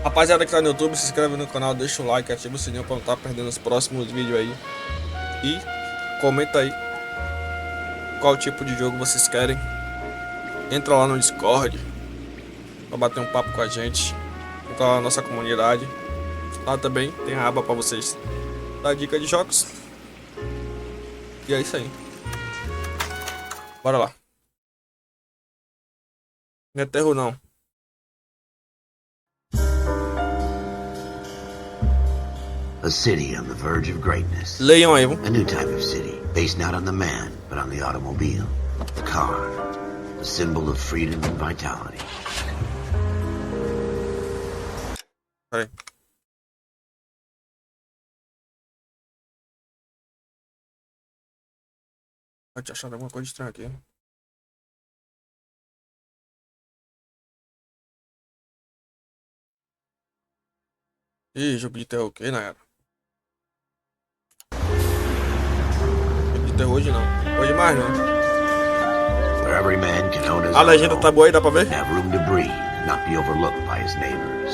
Rapaziada que tá no YouTube, se inscreve no canal, deixa o like, ativa o sininho pra não estar perdendo os próximos vídeos aí. E comenta aí qual tipo de jogo vocês querem. Entra lá no Discord pra bater um papo com a gente. Entra lá na nossa comunidade. Lá também tem a aba pra vocês dar dica de jogos. E é isso aí. Bora lá. Não é terror não. A city on the verge of greatness. Leiam aí, A new type of city, based not on the man, but on the automobile. The car, the symbol of freedom and vitality. Peraí. Pode achar alguma coisa estranha aqui. Ih, jogo de terror, ok, Nayara? Jogo de terror hoje não. Hoje mais não. Where every man can own his A legenda own tá boa aí, dá pra ver? and have room to breathe and not be overlooked by his neighbors.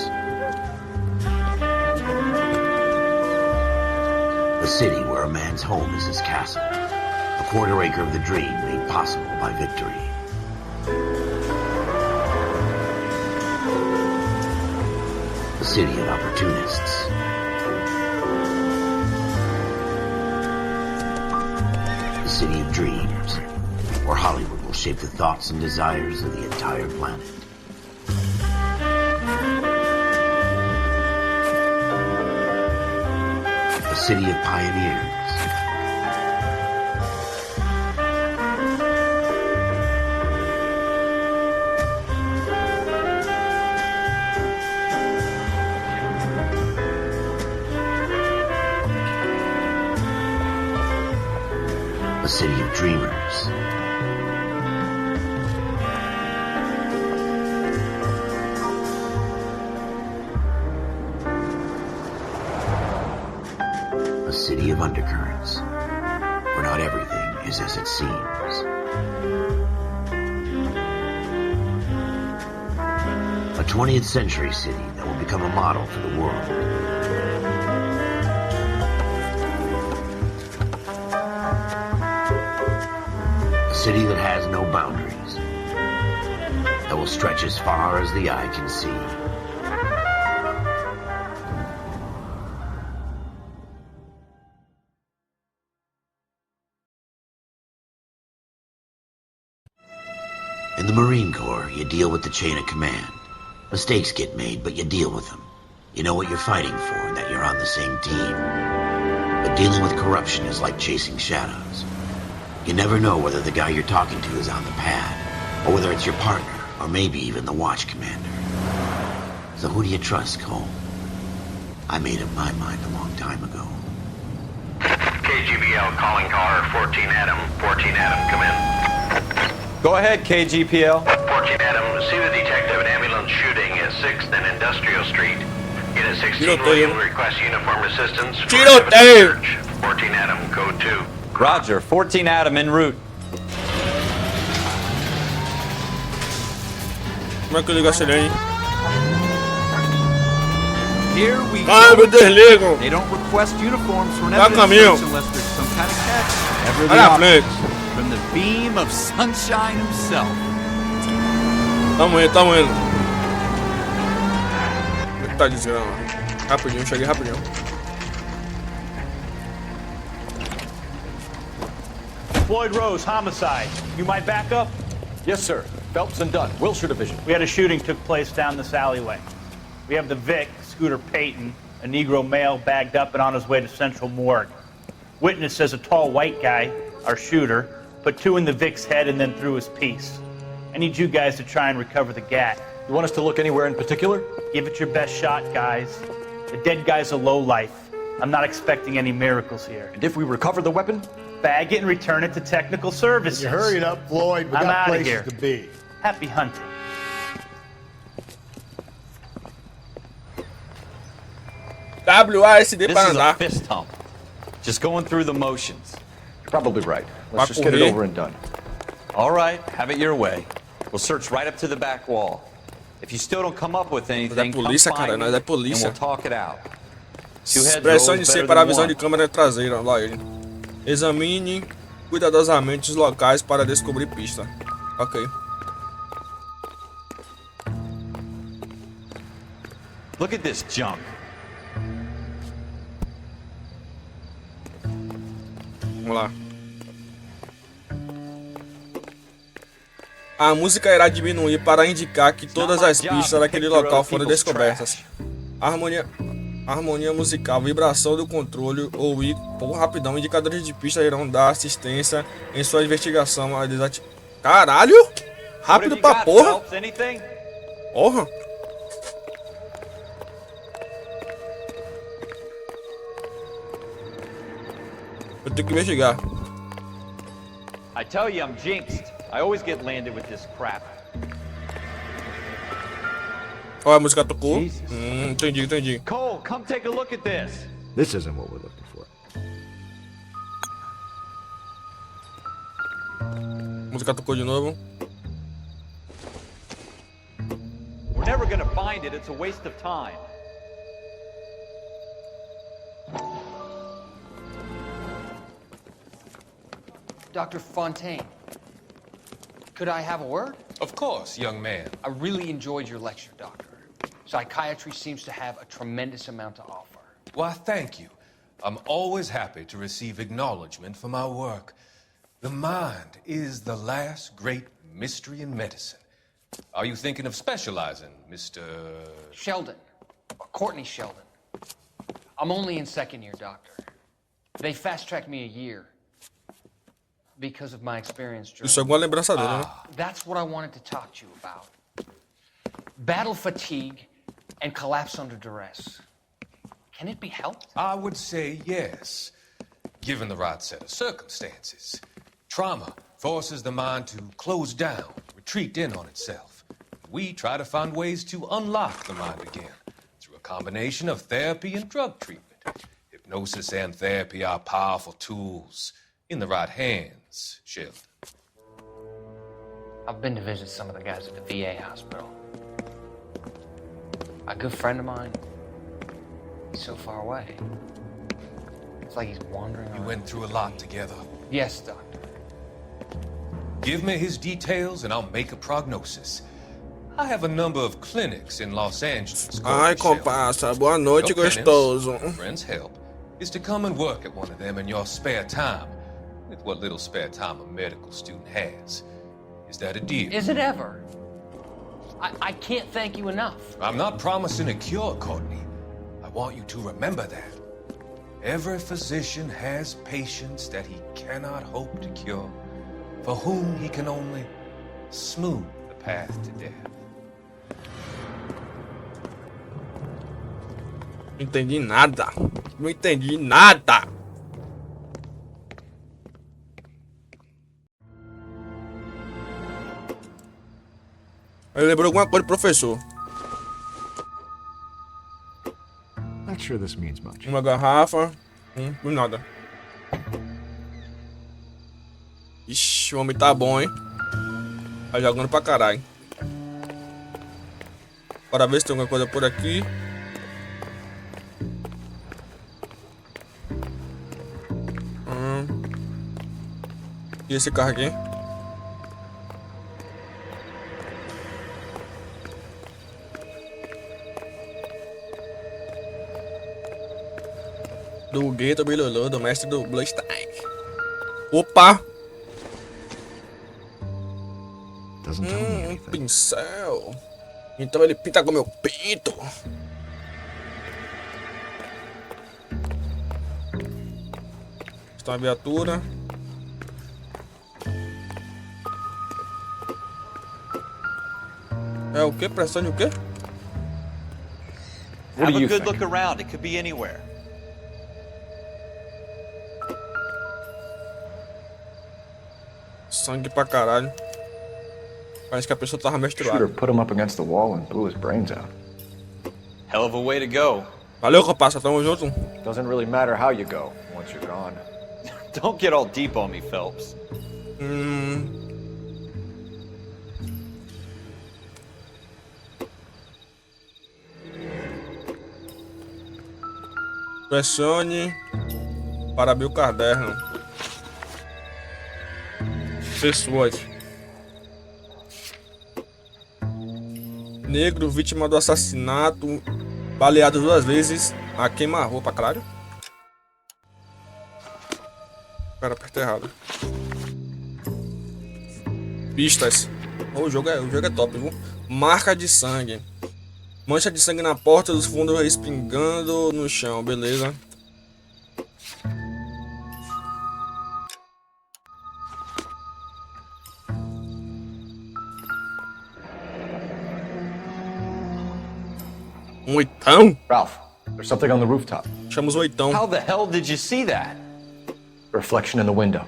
A city where a man's home is his castle. A quarter acre of the dream made possible by victory. A city of opportunists. A city of dreams, where Hollywood will shape the thoughts and desires of the entire planet. A city of pioneers. A city of dreamers. A city of undercurrents, where not everything is as it seems. A 20th century city that will become a model for the world. A city that has no boundaries, that will stretch as far as the eye can see. In the Marine Corps, you deal with the chain of command. Mistakes get made, but you deal with them. You know what you're fighting for and that you're on the same team. But dealing with corruption is like chasing shadows. You never know whether the guy you're talking to is on the pad, or whether it's your partner, or maybe even the watch commander. So who do you trust, Cole? I made up my mind a long time ago. KGBL calling car 14 Adam. 14 Adam, come in. Go ahead, KGPL. 14 Adam, see the detective, an ambulance shooting at 6th and Industrial Street. Unit 16 William requests uniform assistance for Tiroteio. search. 14 Adam, code 2. Roger, 14 Adam en route. Como é que eu ligo a sirene? Here we Ai, go. me desligam. They don't request uniforms for an Tá evidence caminho. search unless there's some kind of catch. Ever the Olha a opposite. frente. From the beam of sunshine himself. Tamo indo, tamo indo. O que tá desgrama? Rapidinho, cheguei rapidinho. Floyd Rose, homicide. You might back up? Yes, sir. Phelps and Dunn, Wilshire Division. We had a shooting took place down this alleyway. We have the Vic, Scooter Payton, a Negro male bagged up and on his way to Central Morgue. Witness says a tall white guy, our shooter, put 2 in the Vic's head and then threw his piece. I need you guys to try and recover the gat. You want us to look anywhere in particular? Give it your best shot, guys. The dead guy's a lowlife. I'm not expecting any miracles here. And if we recover the weapon? Bag it and return it to technical services. You hurry it up, Floyd. We I'm got outta places here. to be. Happy hunting. WASD This para is a andar. fist hump. Just going through the motions. You're probably right. Let's just Pra get it correr. over and done. All right, have it your way. We'll search right up to the back wall. If If you still don't come up with Nós é anything, come polícia, cara. find Nós me é polícia. and we'll talk it out. Two heads are Pressione always C better para a than visão one. de câmera traseira. Lá ele. Examine cuidadosamente os locais para descobrir pista. Ok. Look at this junk. Vamos lá. A música irá diminuir para indicar que todas as pistas daquele local foram descobertas. Harmonia musical, vibração do controle ou rapidão, indicadores de pista irão dar assistência em sua investigação a Caralho! Rápido pra porra! Porra! Eu tenho que investigar. I tell you I'm jinxed. I always get landed with this crap. Ó, a música tocou. Entendi. Cole, come take a look at this. This isn't what we're looking for. A música tocou de novo. We're never gonna find it. It's a waste of time. Dr. Fontaine, could I have a word? Of course, young man. I really enjoyed your lecture, Doctor. Psychiatry seems to have a tremendous amount to offer. Why, thank you. I'm always happy to receive acknowledgement for my work. The mind is the last great mystery in medicine. Are you thinking of specializing, Mr. Sheldon, or Courtney Sheldon. I'm only in second year, Doctor. They fast-tracked me a year because of my experience during... Isso é alguma lembrança dele, né? That's what I wanted to talk to you about. Battle fatigue and collapse under duress. Can it be helped? I would say yes, given the right set of circumstances. Trauma forces the mind to close down, retreat in on itself. We try to find ways to unlock the mind again through a combination of therapy and drug treatment. Hypnosis and therapy are powerful tools in the right hands, Sheldon. I've been to visit some of the guys at the VA hospital. A good friend of mine, he's so far away. It's like he's wandering You around. went through a lot together. Yes, Doctor. Give me his details and I'll make a prognosis. I have a number of clinics in Los Angeles. Ai, compassa. Boa noite, gostoso. Friends' help is to come and work at one of them in your spare time, with what little spare time a medical student has. Is that a deal? Is it ever? I can't thank you enough. I'm not promising a cure, Courtney. I want you to remember that. Every physician has patients that he cannot hope to cure, for whom he can only smooth the path to death. Não entendi nada. Não entendi nada. Ele lembrou alguma coisa do professor. Not sure this means much. Uma garrafa. Nada. Ixi, o homem tá bom, hein? Tá jogando pra caralho. Bora ver se tem alguma coisa por aqui. E esse carro aqui? Do gueto bilolô, do mestre do Bluestein. Opa! Doesn't tell me anything. Pincel. Então ele pinta com meu pinto. Está uma viatura. É o que? Pressione o quê? Have a good look around. It could be anywhere. Sangue pra caralho. Parece que a pessoa tava Shooter menstruada. put him up against the wall and blew his brains out. Hell of a way to go. Valeu, compassa. Tamo junto. Doesn't really matter how you go once you're gone. Don't get all deep on me, Phelps. Pressione para abrir o caderno. Pessoas. Negro, vítima do assassinato, baleado 2 vezes a queima-roupa, claro. Cara, apertei errado. Pistas. O jogo é top, viu? Marca de sangue. Mancha de sangue na porta dos fundos respingando no chão, beleza. Um oitão? Ralph, there's something on the rooftop. Chamamos o oitão. How the hell did you see that? A reflection in the window.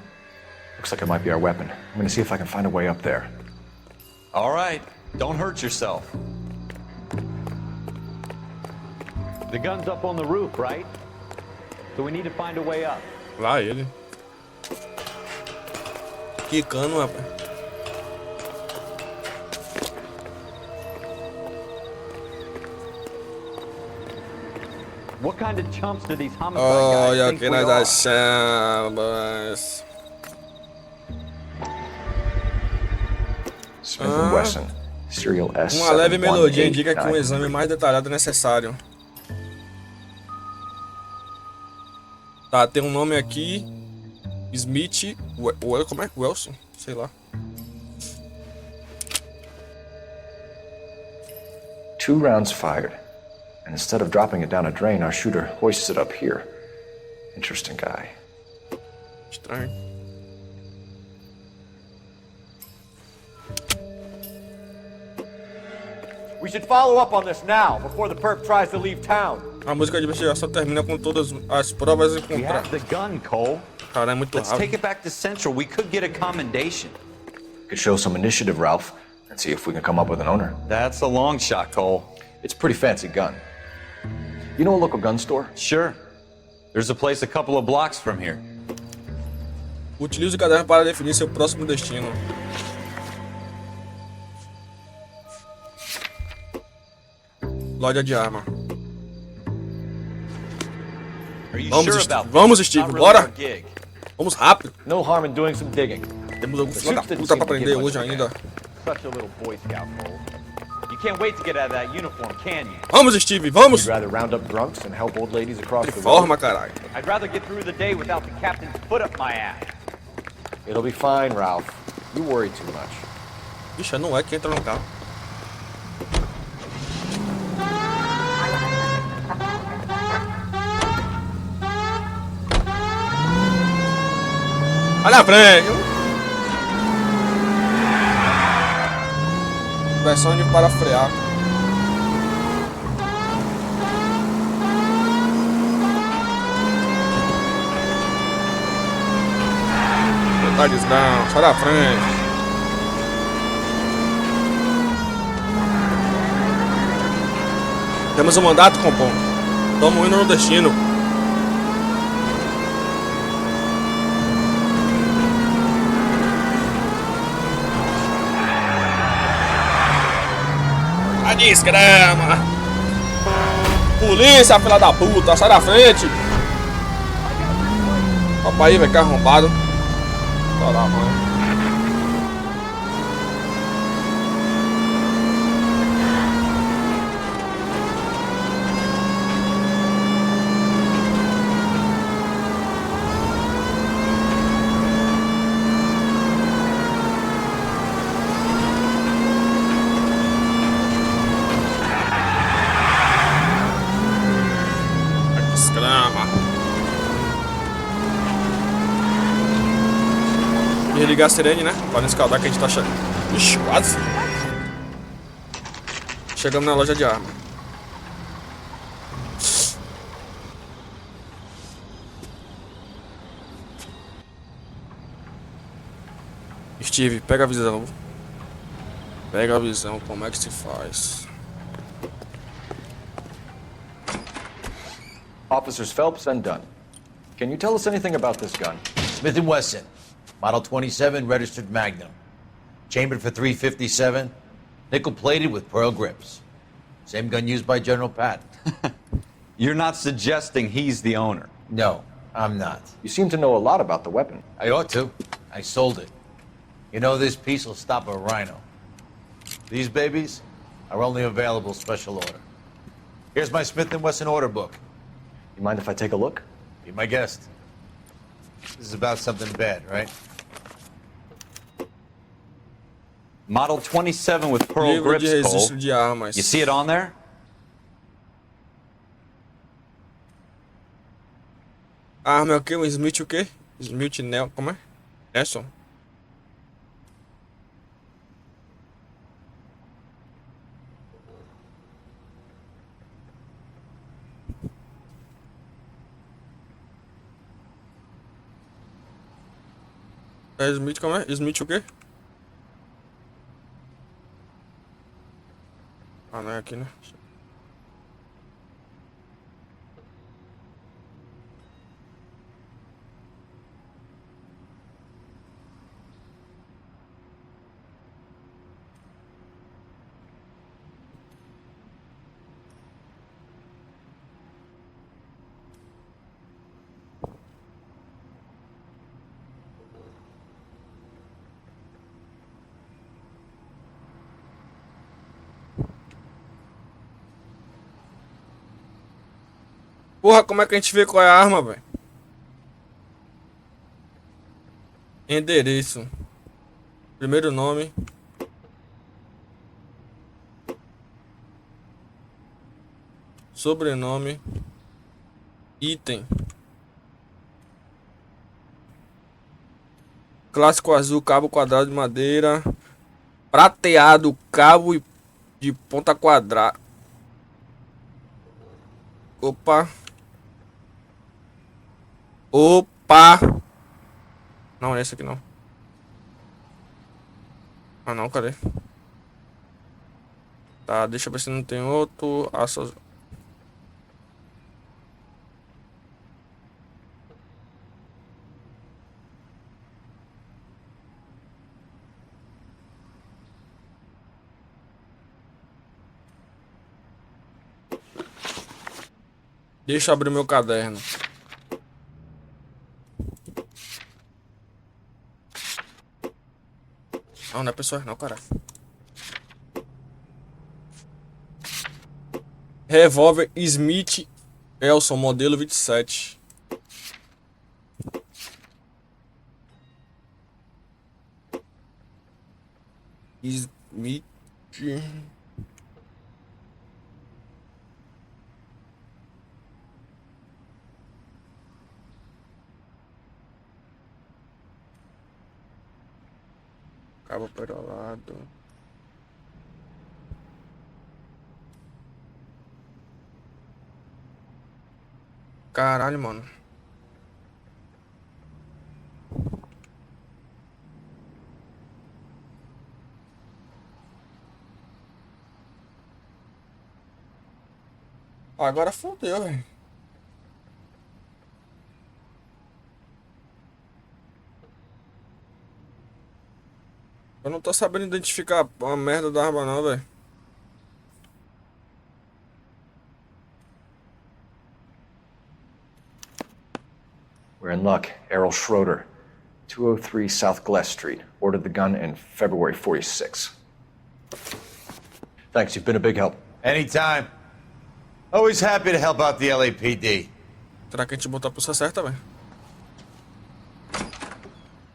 Looks like it might be our weapon. I'm gonna see if I can find a way up there. All right, don't hurt yourself. The gun's up on the roof, right? So we need to find a way up. Lá ele. Que cano, rapaz. What kind of chumps do these homicide Olha guys o think que we nós are? achamos. Smith & Wesson. Serial S. Uma leve melodia indica que um exame mais detalhado é necessário. Tá, tem um nome aqui. Smith. Como é? Wilson? Sei lá. 2 rounds fired. And instead of dropping it down a drain, our shooter hoists it up here. Interesting guy. Estranho. We should follow up on this now, before the perp tries to leave town. A música de investigação termina com todas as provas We encontradas. have the gun, Cole. Cara, é muito Let's take rápido. it back to Central. We could get a commendation. Could show some initiative, Ralph, and see if we can come up with an owner. That's a long shot, Cole. It's a pretty fancy gun. You know a local gun store? Sure. There's a place a couple of blocks from here. Utilize o caderno para definir seu próximo destino. Loja de arma. Are you Vamos, sure Steve. about this? Vamos, It's Steve. not really Bora. our gig. Vamos rápido. No harm in doing some digging. Temos algum filho da puta pra prender hoje ainda. Such a little Boy Scout, Cole. You can't wait to get out of that uniform, can you? Vamos, Steve. Vamos. You'd rather round up drunks and help old ladies across the road? Forma, caralho. I'd rather get through the day without the captain's foot up my ass. It'll be fine, Ralph. You worry too much. Bicho, não é que entra no carro. Olha a frente. Pressione para frear. Tá desgraça, sai da frente. Temos um mandato, compom. Estamos indo no destino. A desgrama. Polícia, filha da puta, sai da frente. Opa aí, velho, que arrombado. Bora, mano. Ligar a sirene, né? Para não escaldar que a gente tá chegando. Ixi, quase. Chegamos na loja de arma. Steve, pega a visão. Pega a visão, como é que se faz? Officers Phelps and Dunn. Can you tell us anything about this gun? Smith & Wesson. Model 27, registered Magnum. Chambered for .357, nickel-plated with pearl grips. Same gun used by General Patton. You're not suggesting he's the owner? No, I'm not. You seem to know a lot about the weapon. I ought to. I sold it. You know, this piece will stop a rhino. These babies are only available special order. Here's my Smith & Wesson order book. You mind if I take a look? Be my guest. This is about something bad, right? Model 27 with pearl Livro de grips, registro Cole. de armas. You see it on there? A arma é o quê? Um Smith o quê? Smith Nel... Como é? Nelson. É Smith, como é? Smith o quê? Ah, não é aqui, né? Porra, como é que a gente vê qual é a arma, velho? Endereço. Primeiro nome. Sobrenome. Item. Clássico azul, cabo quadrado de madeira. Prateado, cabo de ponta quadrada. Opa. Opa! Não, é esse aqui não. Ah não, cadê? Tá, deixa eu ver se não tem outro. Aço. Deixa eu abrir meu caderno. Não, não é pessoa não, cara. Revólver Smith Elson, modelo 27. Smith. Cabo perolado. Caralho, mano. Agora fodeu, velho. Eu não tô sabendo identificar a merda da arma não, velho. We're in luck. Errol Schroeder, 203 South Glass Street. Ordered the gun in February 46. Thanks, you've been a big help. Anytime. Always happy to help out the LAPD. Será que a gente botou a pessoa certa, velho?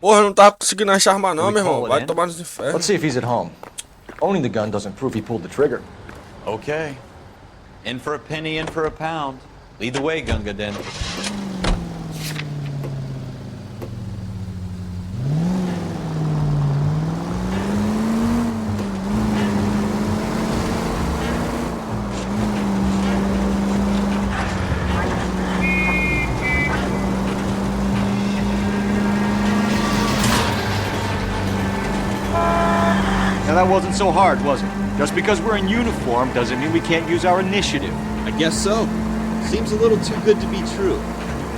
Porra, eu não tava conseguindo achar arma não, meu irmão. Vai tomar nos infernos. Let's see if he's at home. Owning the gun doesn't prove he pulled the trigger. Okay. In for a penny, in for a pound. Lead the way, Gunga Den. That wasn't so hard, was it? Just because we're in uniform doesn't mean we can't use our initiative. I guess so. Seems a little too good to be true.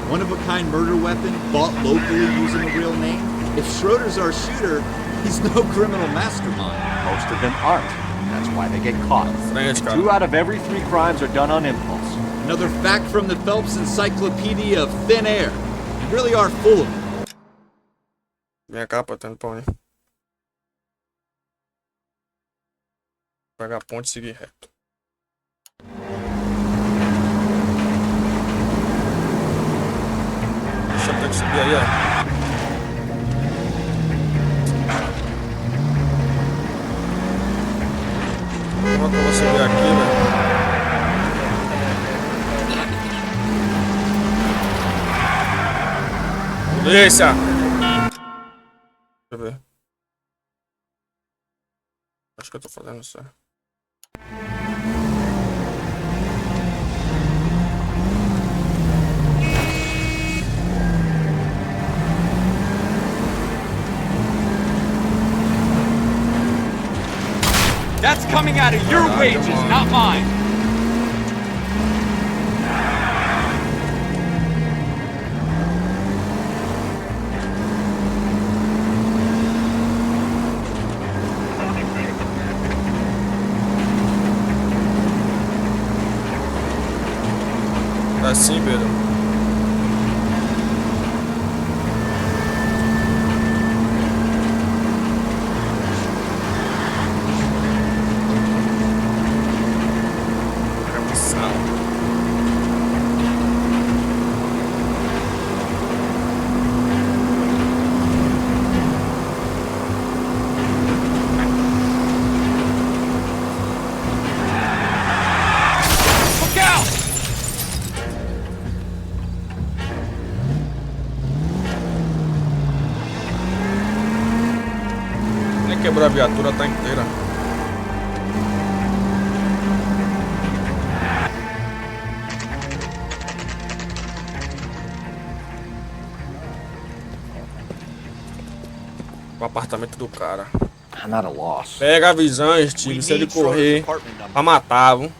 One-of-a-kind murder weapon bought locally using a real name. If Schroeder's our shooter, he's no criminal mastermind. Most of them aren't. That's why they get caught. 2 out of every 3 crimes are done on impulse. Another fact from the Phelps Encyclopedia of Thin Air. You really are full of it. Minha capa tá no pão, né? Pegar a ponte e seguir reto. Deixa eu ter que subir aí, ó. Como é que eu vou subir aqui, velho? Polícia! Deixa eu ver. Acho que eu tô fazendo isso. That's coming out of your wages, not mine. Assim, Pedro. Quebrou a viatura, tá inteira. O apartamento do cara. I'm at a loss. Pega a visão, Steve. Se ele correr pra matar, viu?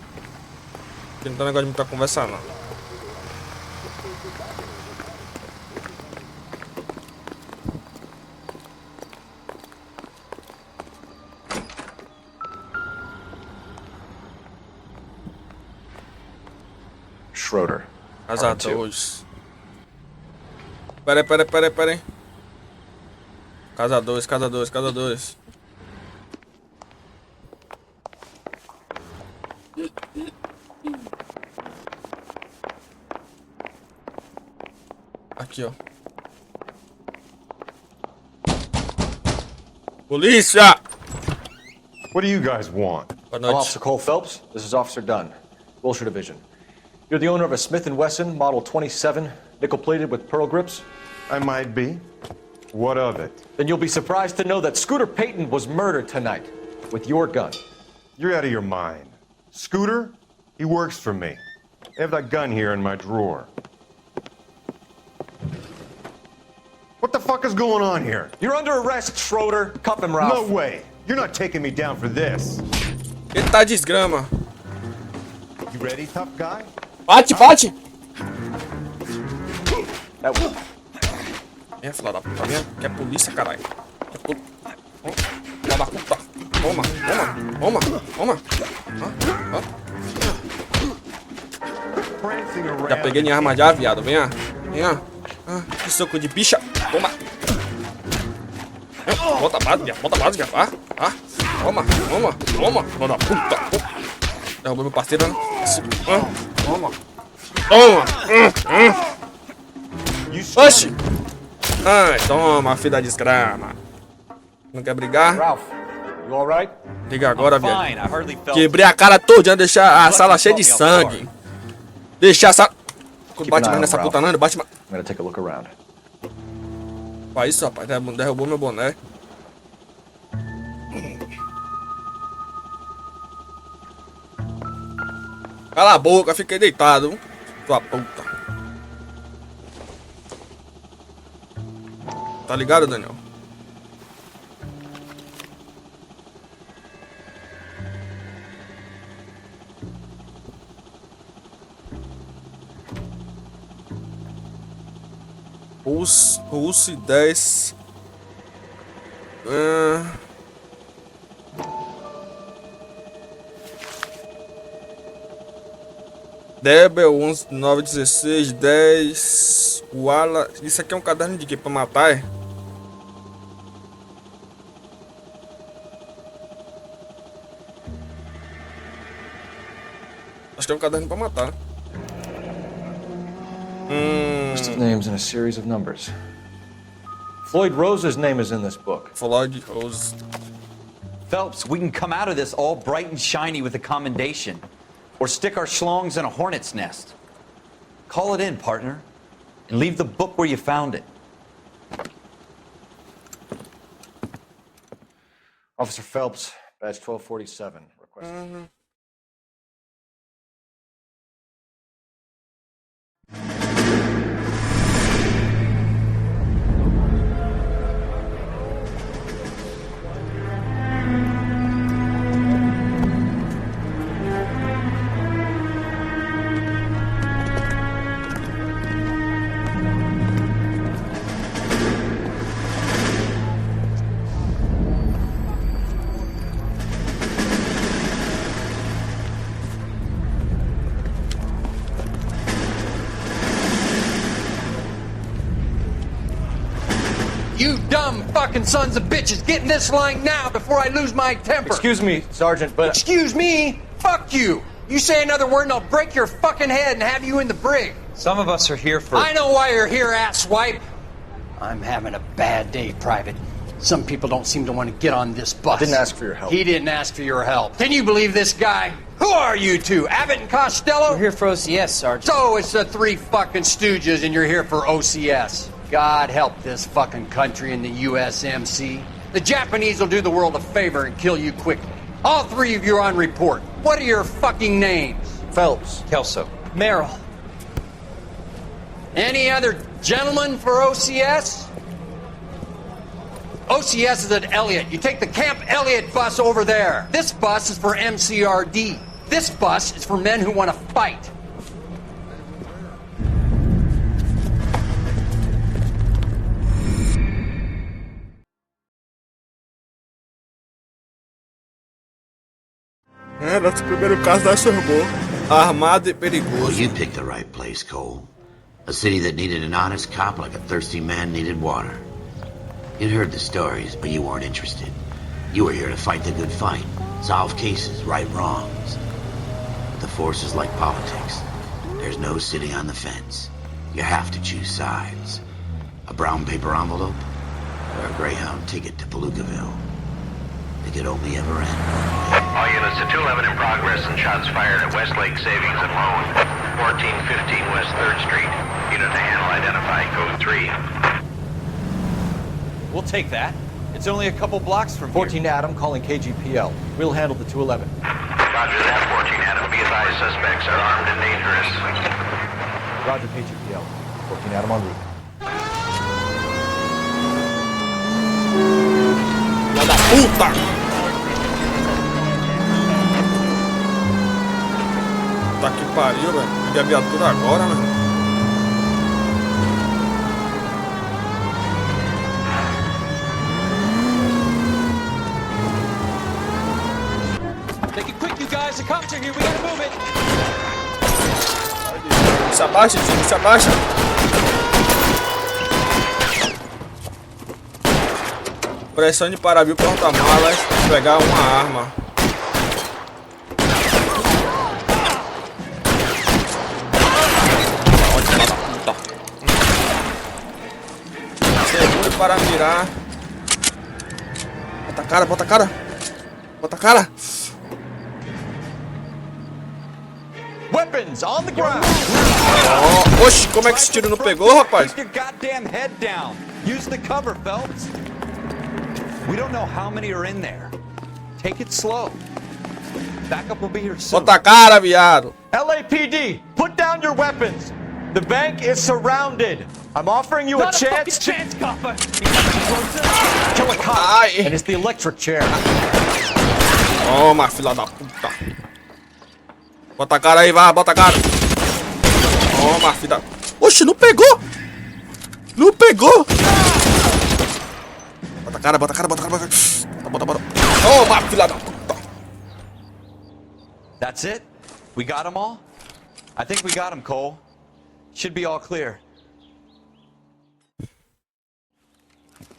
Porque não tem negócio de muita conversa, não. Schroeder. Casa 2. Pera aí. Casa 2. Aqui, ó. Polícia! What do you guys want? I'm Officer Cole Phelps. This is Officer Dunn, Wilshire Division. You're the owner of a Smith & Wesson Model 27, nickel-plated with pearl grips? I might be. What of it? Then you'll be surprised to know that Scooter Payton was murdered tonight with your gun. You're out of your mind. Scooter? He works for me. I have that gun here in my drawer. What the fuck is going on here? You're under arrest, Schroeder. Cuff him, Ralph. No way. You're not taking me down for this. Ele tá desgrama. You ready, tough guy? Bate! É, filha da puta, minha. Que é polícia, caralho. Filha da puta. Toma. Já peguei minha arma já, viado. Vem, que soco de bicha. Toma. Bota a base, viado. Toma. Filha da puta. Derrubou meu parceiro, né? Toma. Oxi. Ai, toma, filho da desgrama. Não quer brigar? Ralph, you all right? Liga agora, velho. Quebrei a cara toda, deixar a sala cheia de sangue. Deixar a sala... Bate mais nessa puta não, bate mais... I'm gonna take a look around. Faz isso, rapaz. Derrubou meu boné. Cala a boca, fiquei deitado. Tua puta. Tá ligado, Daniel? Pulse 10. Debel 11, 9, 16, 10. Wala. Isso aqui é um caderno de quê? Pra matar, é? Acho que é um caderno pra matar. List of names and a series of numbers. Floyd Rose's name is in this book. Floyd Rose. Phelps, we can come out of this all bright and shiny with a commendation. Or stick our schlongs in a hornet's nest. Call it in, partner. And leave the book where you found it. Officer Phelps, badge 1247. Request. You dumb fucking sons of bitches, get in this line now before I lose my temper. Excuse me, Sergeant, but... Excuse me? Fuck you. You say another word and I'll break your fucking head and have you in the brig. Some of us are here for... I know why you're here, asswipe. I'm having a bad day, Private. Some people don't seem to want to get on this bus. I didn't ask for your help. He didn't ask for your help. Can you believe this guy? Who are you two? Abbott and Costello? We're here for OCS, Sergeant. So it's the three fucking stooges and you're here for OCS. God help this fucking country and the USMC. The Japanese will do the world a favor and kill you quickly. All three of you are on report. What are your fucking names? Phelps. Kelso. Merrill. Any other gentlemen for OCS? OCS is at Elliott. You take the Camp Elliott bus over there. This bus is for MCRD. This bus is for men who want to fight. É, nosso primeiro caso da Sorbô. Armado e perigoso. Well, you picked the right place, Cole. A city that needed an honest cop like a thirsty man needed water. You'd heard the stories, but you weren't interested. You were here to fight the good fight, solve cases, right wrongs. But the force is like politics. There's no sitting on the fence. You have to choose sides. A brown paper envelope or a Greyhound ticket to Palookaville. It could only ever end. All units to 211 in progress and shots fired at Westlake Savings and Loan, 1415 West 3rd Street. Unit to handle identify code 3. We'll take that. It's only a couple blocks from 14 Adam calling KGPL. We'll handle the 211. Roger that, 14 Adam. Be advised, suspects are armed and dangerous. Roger, KGPL. 14 Adam en route. Filha da puta! Tá que pariu, velho. Liga a viatura agora, mano. Make it quick, you guys. The cops are here. We gotta move it. Se abaixa, time, se abaixa. Pressão de paravio porta-malas. Pegar uma arma. Seguro para mirar. Bota a cara, bota a cara. Bota a cara. Weapons on the ground. Oh, oxi, como é que esse tiro não pegou, rapaz? Keep your goddamn head down. Use the cover, Phelps. We don't know how many are in there. Take it slow. Backup will be here soon. Bota a cara, viado. LAPD, put down your weapons. The bank is surrounded. I'm offering you a chance to copper. kill a cop. Ai. And it's the electric chair. Toma, filha da puta. Bota a cara aí, vai, bota a cara. Toma, filha. Oxi, não pegou. Não pegou. Bota a cara, bota a cara, bota a cara. Bota, bota. Toma, filha da puta. That's it? We got them all? I think we got him, Cole. Should be all clear.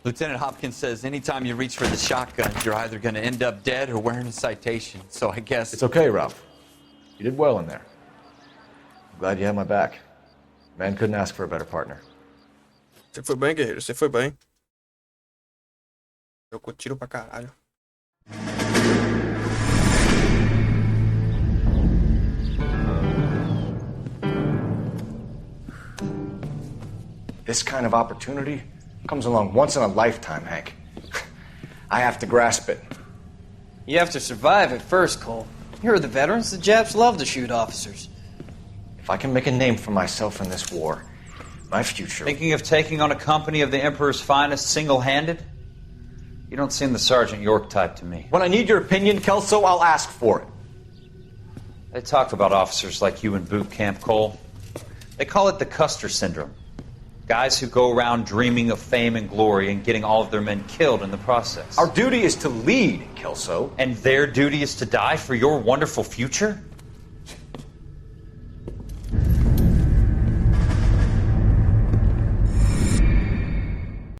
Lieutenant Hopkins says anytime you reach for the shotgun, you're either going to end up dead or wearing a citation. So I guess... It's okay, Ralph. You did well in there. I'm glad you had my back. Man couldn't ask for a better partner. Você foi bem, guerreiro. Você foi bem. Eu tiro pra caralho. This kind of opportunity comes along once in a lifetime, Hank. I have to grasp it. You have to survive it first, Cole. Here are the veterans. The Japs love to shoot officers. If I can make a name for myself in this war, my future... Thinking of taking on a company of the Emperor's finest single-handed? You don't seem the Sergeant York type to me. When I need your opinion, Kelso, I'll ask for it. They talk about officers like you in boot camp, Cole. They call it the Custer syndrome. Guys who go around dreaming of fame and glory and getting all of their men killed in the process. Our duty is to lead, Kelso. And their duty is to die for your wonderful future?